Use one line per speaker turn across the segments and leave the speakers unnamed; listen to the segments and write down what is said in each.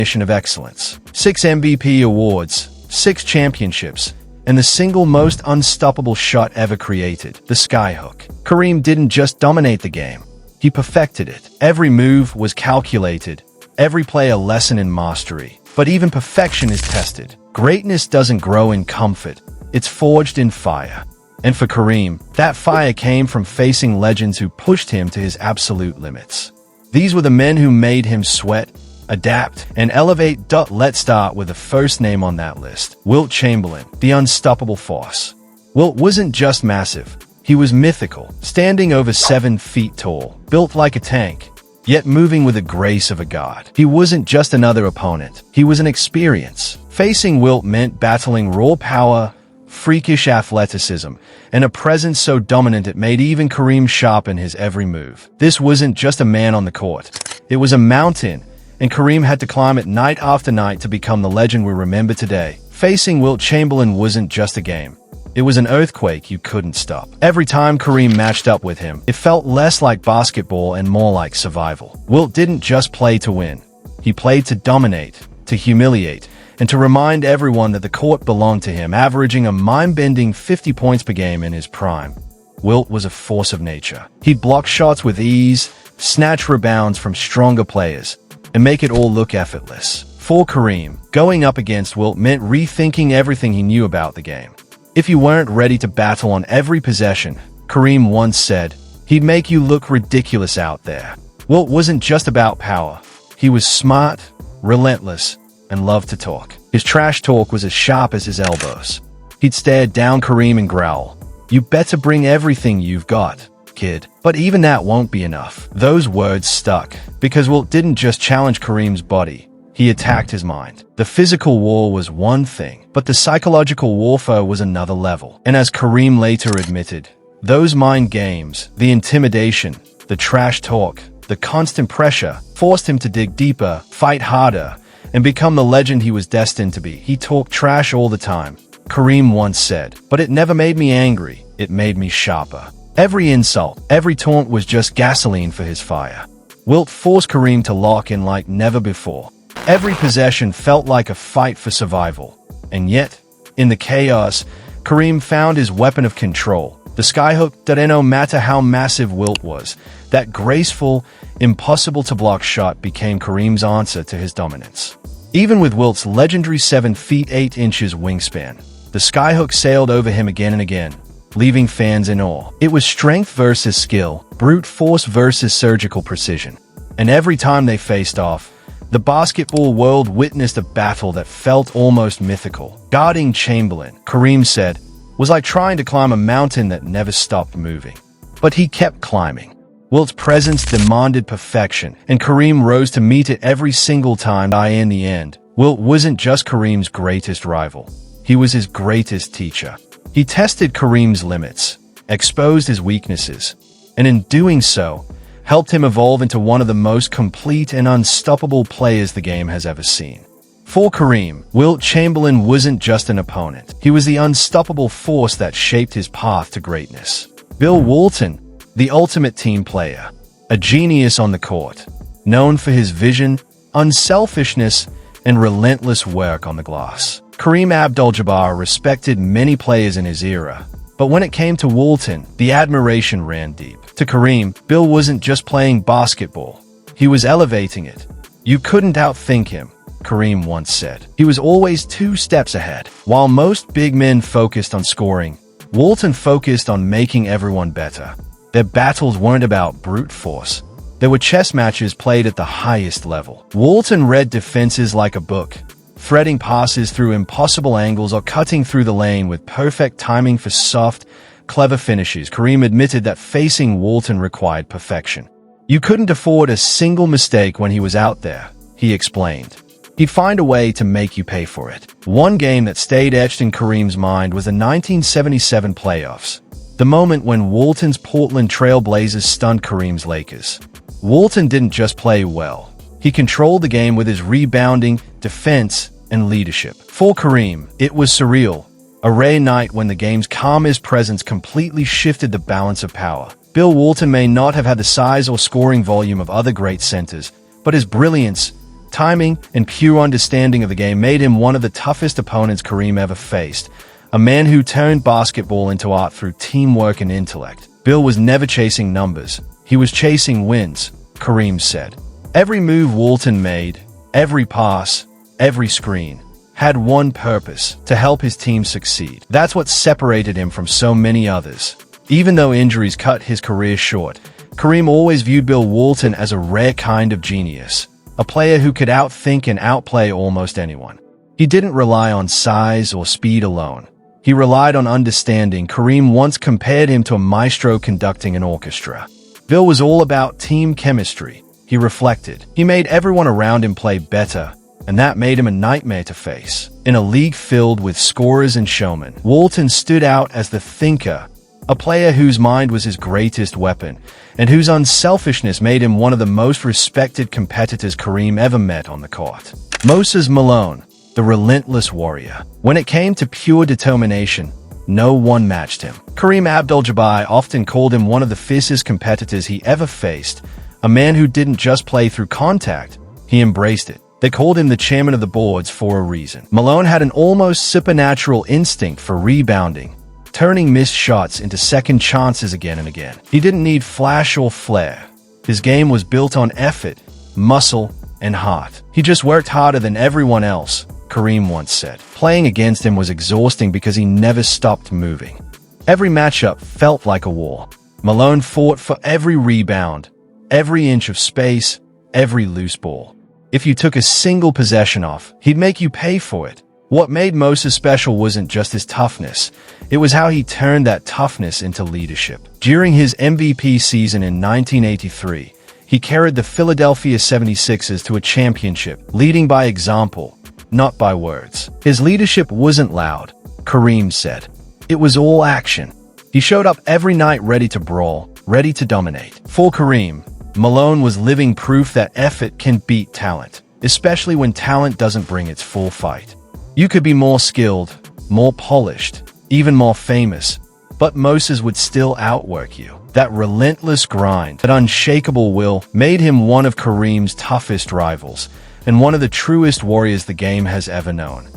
definition of excellence. 6 MVP awards, 6 championships, and the single most unstoppable shot ever created, the skyhook. Kareem didn't just dominate the game, he perfected it. Every move was calculated, every play a lesson in mastery. But even perfection is tested. Greatness doesn't grow in comfort, it's forged in fire. And for Kareem, that fire came from facing legends who pushed him to his absolute limits. These were the men who made him sweat, adapt, and elevate. Let's start with the first name on that list, Wilt Chamberlain, the unstoppable force. Wilt wasn't just massive, he was mythical, standing over 7 feet tall, built like a tank, yet moving with the grace of a god. He wasn't just another opponent, he was an experience. Facing Wilt meant battling raw power, freakish athleticism, and a presence so dominant it made even Kareem sharpen his every move. This wasn't just a man on the court, it was a mountain, and Kareem had to climb it night after night to become the legend we remember today. Facing Wilt Chamberlain wasn't just a game, it was an earthquake you couldn't stop. Every time Kareem matched up with him, it felt less like basketball and more like survival. Wilt didn't just play to win, he played to dominate, to humiliate, and to remind everyone that the court belonged to him, averaging a mind-bending 50 points per game in his prime. Wilt was a force of nature. He'd block shots with ease, snatch rebounds from stronger players, and make it all look effortless. For Kareem, going up against Wilt meant rethinking everything he knew about the game. If you weren't ready to battle on every possession, Kareem once said, he'd make you look ridiculous out there. Wilt wasn't just about power. He was smart, relentless, and loved to talk. His trash talk was as sharp as his elbows. He'd stare down Kareem and growl, "You better bring everything you've got, kid." But even that won't be enough. Those words stuck, because Wilt didn't just challenge Kareem's body, he attacked his mind. The physical war was one thing, but the psychological warfare was another level. And as Kareem later admitted, those mind games, the intimidation, the trash talk, the constant pressure, forced him to dig deeper, fight harder, and become the legend he was destined to be. He talked trash all the time, Kareem once said, but it never made me angry, it made me sharper. Every insult, every taunt was just gasoline for his fire. Wilt forced Kareem to lock in like never before. Every possession felt like a fight for survival. And yet, in the chaos, Kareem found his weapon of control, the skyhook. That no matter how massive Wilt was, that graceful, impossible-to-block shot became Kareem's answer to his dominance. Even with Wilt's legendary 7 feet 8 inches wingspan, the skyhook sailed over him again and again, leaving fans in awe. It was strength versus skill, brute force versus surgical precision. And every time they faced off, the basketball world witnessed a battle that felt almost mythical. Guarding Chamberlain, Kareem said, was like trying to climb a mountain that never stopped moving. But he kept climbing. Wilt's presence demanded perfection, and Kareem rose to meet it every single time. In the end, Wilt wasn't just Kareem's greatest rival. He was his greatest teacher. He tested Kareem's limits, exposed his weaknesses, and in doing so, helped him evolve into one of the most complete and unstoppable players the game has ever seen. For Kareem, Wilt Chamberlain wasn't just an opponent. He was the unstoppable force that shaped his path to greatness. Bill Walton, the ultimate team player, a genius on the court, known for his vision, unselfishness, and relentless work on the glass. Kareem Abdul-Jabbar respected many players in his era, but when it came to Walton, the admiration ran deep. To Kareem, Bill wasn't just playing basketball, he was elevating it. You couldn't outthink him, Kareem once said. He was always 2 steps ahead. While most big men focused on scoring, Walton focused on making everyone better. Their battles weren't about brute force. There were chess matches played at the highest level. Walton read defenses like a book, threading passes through impossible angles or cutting through the lane with perfect timing for soft, clever finishes. Kareem admitted that facing Walton required perfection. You couldn't afford a single mistake when he was out there, he explained. He'd find a way to make you pay for it. One game that stayed etched in Kareem's mind was the 1977 playoffs, the moment when Walton's Portland Trail Blazers stunned Kareem's Lakers. Walton didn't just play well. He controlled the game with his rebounding, defense, and leadership. For Kareem, it was surreal. A rare night when the game's calmest presence completely shifted the balance of power. Bill Walton may not have had the size or scoring volume of other great centers, but his brilliance, timing, and pure understanding of the game made him one of the toughest opponents Kareem ever faced, a man who turned basketball into art through teamwork and intellect. Bill was never chasing numbers. He was chasing wins, Kareem said. Every move Walton made, every pass, every screen, had one purpose: to help his team succeed. That's what separated him from so many others. Even though injuries cut his career short, Kareem always viewed Bill Walton as a rare kind of genius, a player who could outthink and outplay almost anyone. He didn't rely on size or speed alone. He relied on understanding. Kareem once compared him to a maestro conducting an orchestra. Bill was all about team chemistry, he reflected. He made everyone around him play better, and that made him a nightmare to face. In a league filled with scorers and showmen, Walton stood out as the thinker, a player whose mind was his greatest weapon, and whose unselfishness made him one of the most respected competitors Kareem ever met on the court. Moses Malone, the relentless warrior. When it came to pure determination, no one matched him. Kareem Abdul-Jabbar often called him one of the fiercest competitors he ever faced, a man who didn't just play through contact, he embraced it. They called him the chairman of the boards for a reason. Malone had an almost supernatural instinct for rebounding, turning missed shots into second chances again and again. He didn't need flash or flair. His game was built on effort, muscle, and heart. He just worked harder than everyone else, Kareem once said. Playing against him was exhausting because he never stopped moving. Every matchup felt like a war. Malone fought for every rebound, every inch of space, every loose ball. If you took a single possession off, he'd make you pay for it. What made Moses special wasn't just his toughness, it was how he turned that toughness into leadership. During his MVP season in 1983, he carried the Philadelphia 76ers to a championship, leading by example, not by words. His leadership wasn't loud, Kareem said. It was all action. He showed up every night ready to brawl, ready to dominate. For Kareem, Malone was living proof that effort can beat talent, especially when talent doesn't bring its full fight. You could be more skilled, more polished, even more famous, but Moses would still outwork you. That relentless grind, that unshakable will, made him one of Kareem's toughest rivals, and one of the truest warriors the game has ever known.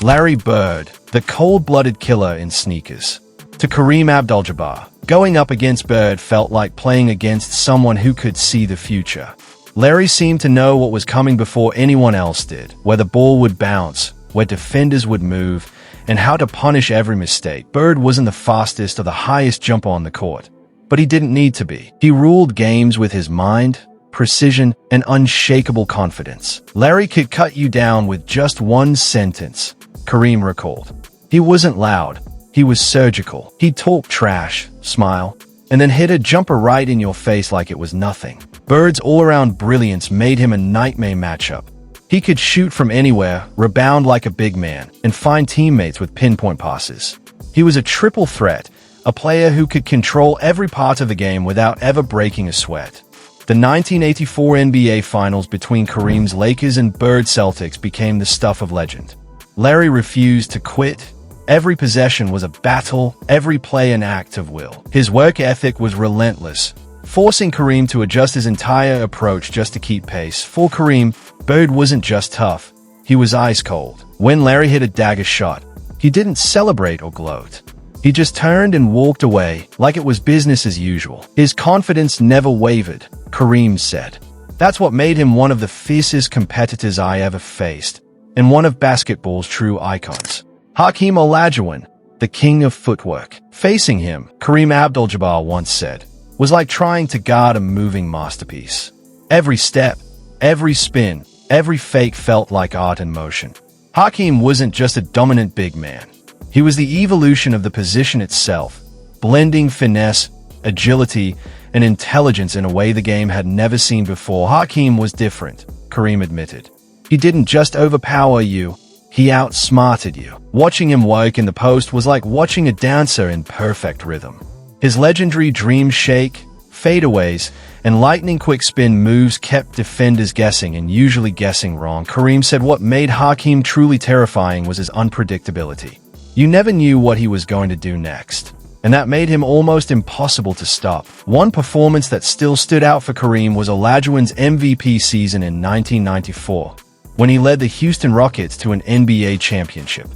Larry Bird, the cold-blooded killer in sneakers. To Kareem Abdul-Jabbar, going up against Bird felt like playing against someone who could see the future. Larry seemed to know what was coming before anyone else did, where the ball would bounce, where defenders would move, and how to punish every mistake. Bird wasn't the fastest or the highest jumper on the court, but he didn't need to be. He ruled games with his mind, precision, and unshakable confidence. Larry could cut you down with just one sentence, Kareem recalled. He wasn't loud, he was surgical. He'd talk trash, smile, and then hit a jumper right in your face like it was nothing. Bird's all-around brilliance made him a nightmare matchup. He could shoot from anywhere, rebound like a big man, and find teammates with pinpoint passes. He was a triple threat, a player who could control every part of the game without ever breaking a sweat. The 1984 NBA Finals between Kareem's Lakers and Bird Celtics became the stuff of legend. Larry refused to quit. Every possession was a battle, every play an act of will. His work ethic was relentless, forcing Kareem to adjust his entire approach just to keep pace. For Kareem, Bird wasn't just tough, he was ice cold. When Larry hit a dagger shot, he didn't celebrate or gloat. He just turned and walked away like it was business as usual. His confidence never wavered, Kareem said. That's what made him one of the fiercest competitors I ever faced, and one of basketball's true icons. Hakeem Olajuwon, the king of footwork. Facing him, Kareem Abdul-Jabbar once said, was like trying to guard a moving masterpiece. Every step, every spin, every fake felt like art in motion. Hakeem wasn't just a dominant big man. He was the evolution of the position itself, blending finesse, agility, and intelligence in a way the game had never seen before. Hakeem was different, Kareem admitted. He didn't just overpower you, he outsmarted you. Watching him work in the post was like watching a dancer in perfect rhythm. His legendary dream shake, fadeaways, and lightning-quick spin moves kept defenders guessing and usually guessing wrong. Kareem said what made Hakeem truly terrifying was his unpredictability. You never knew what he was going to do next, and that made him almost impossible to stop. One performance that still stood out for Kareem was Olajuwon's MVP season in 1994. when he led the Houston Rockets to an NBA championship.